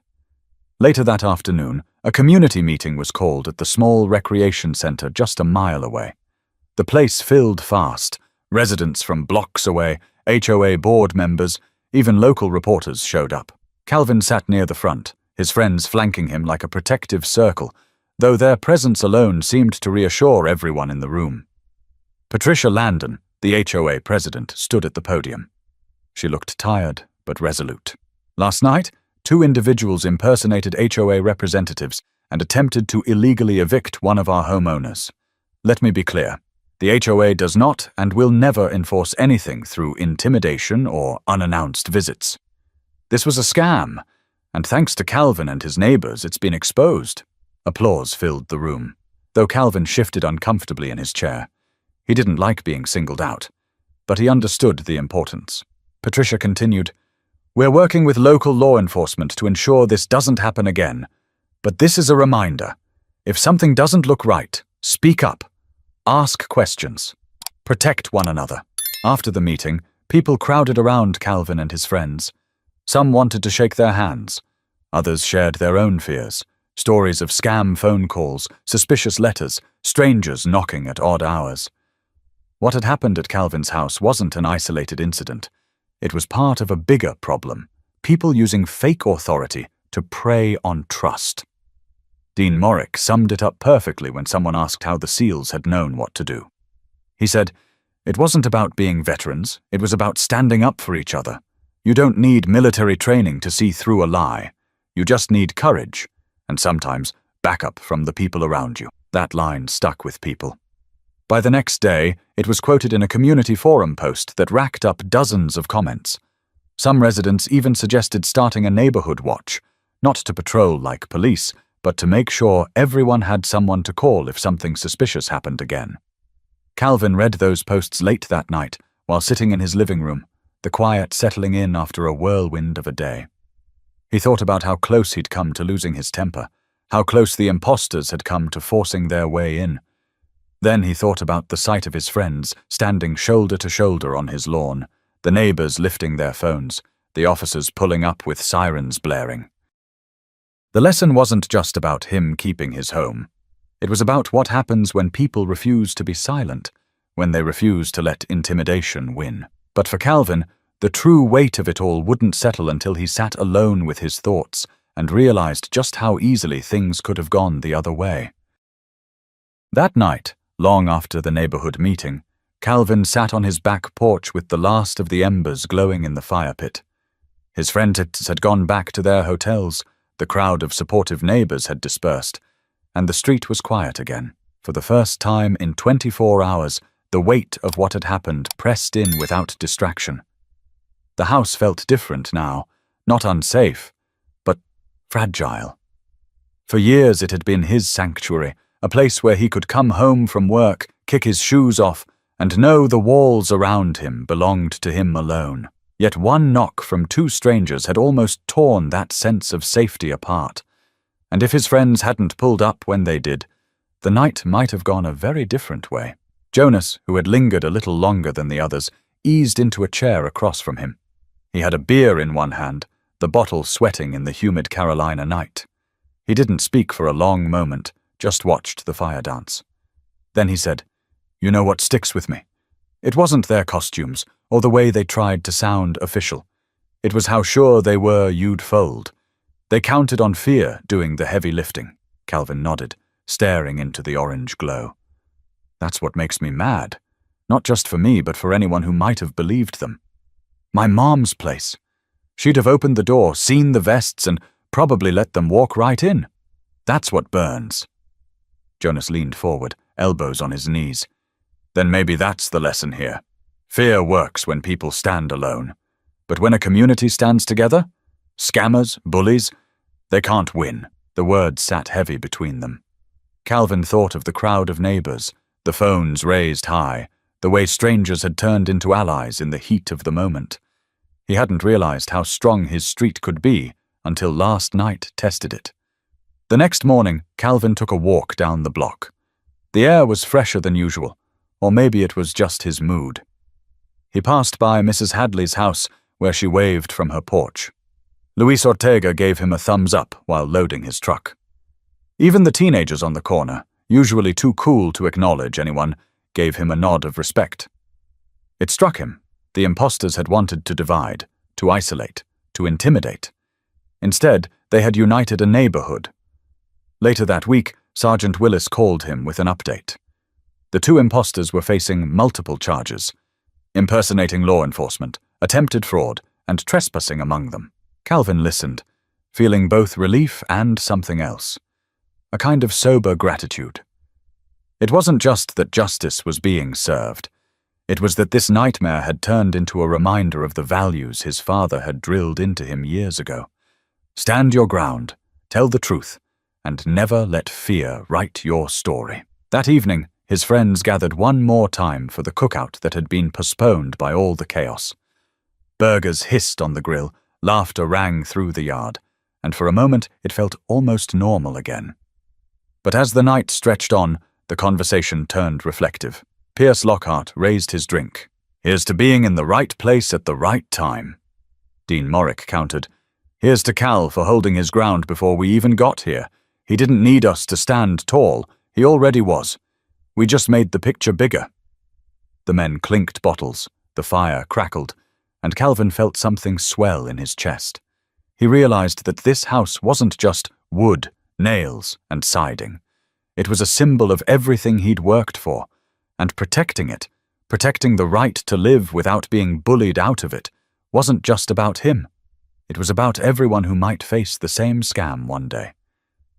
Later that afternoon, a community meeting was called at the small recreation center just a mile away. The place filled fast. Residents from blocks away, HOA board members, even local reporters showed up. Calvin sat near the front, his friends flanking him like a protective circle, though their presence alone seemed to reassure everyone in the room. Patricia Landon, the HOA president, stood at the podium. She looked tired but resolute. Last night, 2 individuals impersonated HOA representatives and attempted to illegally evict one of our homeowners. Let me be clear. The HOA does not and will never enforce anything through intimidation or unannounced visits. This was a scam, and thanks to Calvin and his neighbors, it's been exposed. Applause filled the room, though Calvin shifted uncomfortably in his chair. He didn't like being singled out, but he understood the importance. Patricia continued, "We're working with local law enforcement to ensure this doesn't happen again. But this is a reminder. If something doesn't look right, speak up. Ask questions. Protect one another." After the meeting, people crowded around Calvin and his friends. Some wanted to shake their hands. Others shared their own fears. Stories of scam phone calls, suspicious letters, strangers knocking at odd hours. What had happened at Calvin's house wasn't an isolated incident. It was part of a bigger problem. People using fake authority to prey on trust. Dean Morrick summed it up perfectly when someone asked how the SEALs had known what to do. He said, "It wasn't about being veterans, it was about standing up for each other. You don't need military training to see through a lie. You just need courage, and sometimes backup from the people around you." That line stuck with people. By the next day, it was quoted in a community forum post that racked up dozens of comments. Some residents even suggested starting a neighborhood watch, not to patrol like police, but to make sure everyone had someone to call if something suspicious happened again. Calvin read those posts late that night while sitting in his living room, the quiet settling in after a whirlwind of a day. He thought about how close he'd come to losing his temper, how close the imposters had come to forcing their way in. Then he thought about the sight of his friends standing shoulder to shoulder on his lawn, the neighbors lifting their phones, the officers pulling up with sirens blaring. The lesson wasn't just about him keeping his home. It was about what happens when people refuse to be silent, when they refuse to let intimidation win. But for Calvin, the true weight of it all wouldn't settle until he sat alone with his thoughts and realized just how easily things could have gone the other way. That night, long after the neighborhood meeting, Calvin sat on his back porch with the last of the embers glowing in the fire pit. His friends had gone back to their hotels, the crowd of supportive neighbors had dispersed, and the street was quiet again. For the first time in 24 hours, the weight of what had happened pressed in without distraction. The house felt different now, not unsafe, but fragile. For years it had been his sanctuary, a place where he could come home from work, kick his shoes off, and know the walls around him belonged to him alone. Yet one knock from 2 strangers had almost torn that sense of safety apart. And if his friends hadn't pulled up when they did, the night might have gone a very different way. Jonas, who had lingered a little longer than the others, eased into a chair across from him. He had a beer in one hand, the bottle sweating in the humid Carolina night. He didn't speak for a long moment, just watched the fire dance. Then he said, "You know what sticks with me? It wasn't their costumes, or the way they tried to sound official. It was how sure they were you'd fold. They counted on fear doing the heavy lifting." Calvin nodded, staring into the orange glow. "That's what makes me mad. Not just for me, but for anyone who might have believed them. My mom's place. She'd have opened the door, seen the vests, and probably let them walk right in. That's what burns." Jonas leaned forward, elbows on his knees. "Then maybe that's the lesson here. Fear works when people stand alone. But when a community stands together, scammers, bullies, they can't win." The words sat heavy between them. Calvin thought of the crowd of neighbors, the phones raised high, the way strangers had turned into allies in the heat of the moment. He hadn't realized how strong his street could be until last night tested it. The next morning, Calvin took a walk down the block. The air was fresher than usual, or maybe it was just his mood. He passed by Mrs. Hadley's house, where she waved from her porch. Luis Ortega gave him a thumbs up while loading his truck. Even the teenagers on the corner, usually too cool to acknowledge anyone, gave him a nod of respect. It struck him. The imposters had wanted to divide, to isolate, to intimidate. Instead, they had united a neighborhood. Later that week, Sergeant Willis called him with an update. The two imposters were facing multiple charges: impersonating law enforcement, attempted fraud, and trespassing among them. Calvin listened, feeling both relief and something else, a kind of sober gratitude. It wasn't just that justice was being served. It was that this nightmare had turned into a reminder of the values his father had drilled into him years ago. Stand your ground, tell the truth, and never let fear write your story. That evening, his friends gathered one more time for the cookout that had been postponed by all the chaos. Burgers hissed on the grill, laughter rang through the yard, and for a moment it felt almost normal again. But as the night stretched on, the conversation turned reflective. Pierce Lockhart raised his drink. "Here's to being in the right place at the right time." Dean Morrick countered. "Here's to Cal for holding his ground before we even got here. He didn't need us to stand tall. He already was. We just made the picture bigger." The men clinked bottles, the fire crackled, and Calvin felt something swell in his chest. He realized that this house wasn't just wood, nails, and siding. It was a symbol of everything he'd worked for, and protecting it, protecting the right to live without being bullied out of it, wasn't just about him. It was about everyone who might face the same scam one day.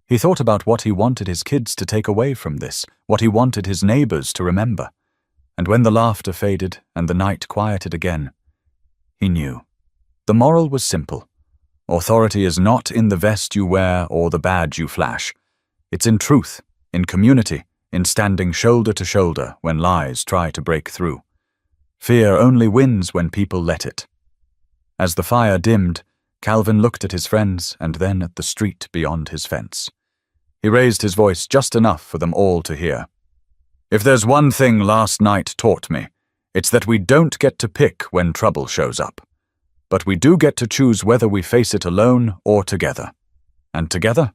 He thought about what he wanted his kids to take away from this, what he wanted his neighbors to remember. And when the laughter faded and the night quieted again, he knew. The moral was simple. Authority is not in the vest you wear or the badge you flash. It's in truth, in community, in standing shoulder to shoulder when lies try to break through. Fear only wins when people let it. As the fire dimmed, Calvin looked at his friends and then at the street beyond his fence. He raised his voice just enough for them all to hear. "If there's one thing last night taught me, it's that we don't get to pick when trouble shows up. But we do get to choose whether we face it alone or together. And together,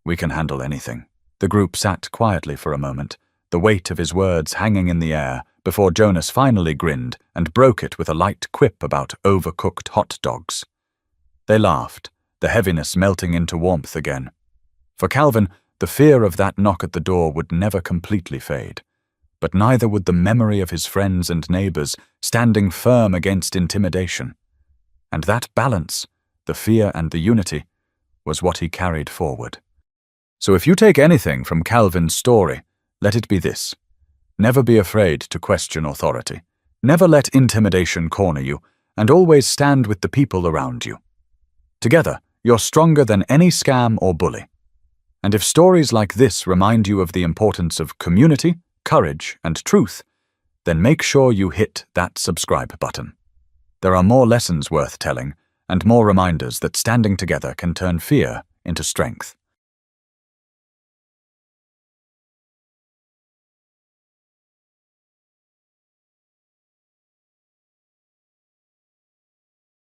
we can handle anything." The group sat quietly for a moment, the weight of his words hanging in the air, before Jonas finally grinned and broke it with a light quip about overcooked hot dogs. They laughed, the heaviness melting into warmth again. For Calvin, the fear of that knock at the door would never completely fade, but neither would the memory of his friends and neighbors standing firm against intimidation. And that balance, the fear and the unity, was what he carried forward. So if you take anything from Calvin's story, let it be this: never be afraid to question authority. Never let intimidation corner you, and always stand with the people around you. Together, you're stronger than any scam or bully. And if stories like this remind you of the importance of community, courage, and truth, then make sure you hit that subscribe button. There are more lessons worth telling, and more reminders that standing together can turn fear into strength.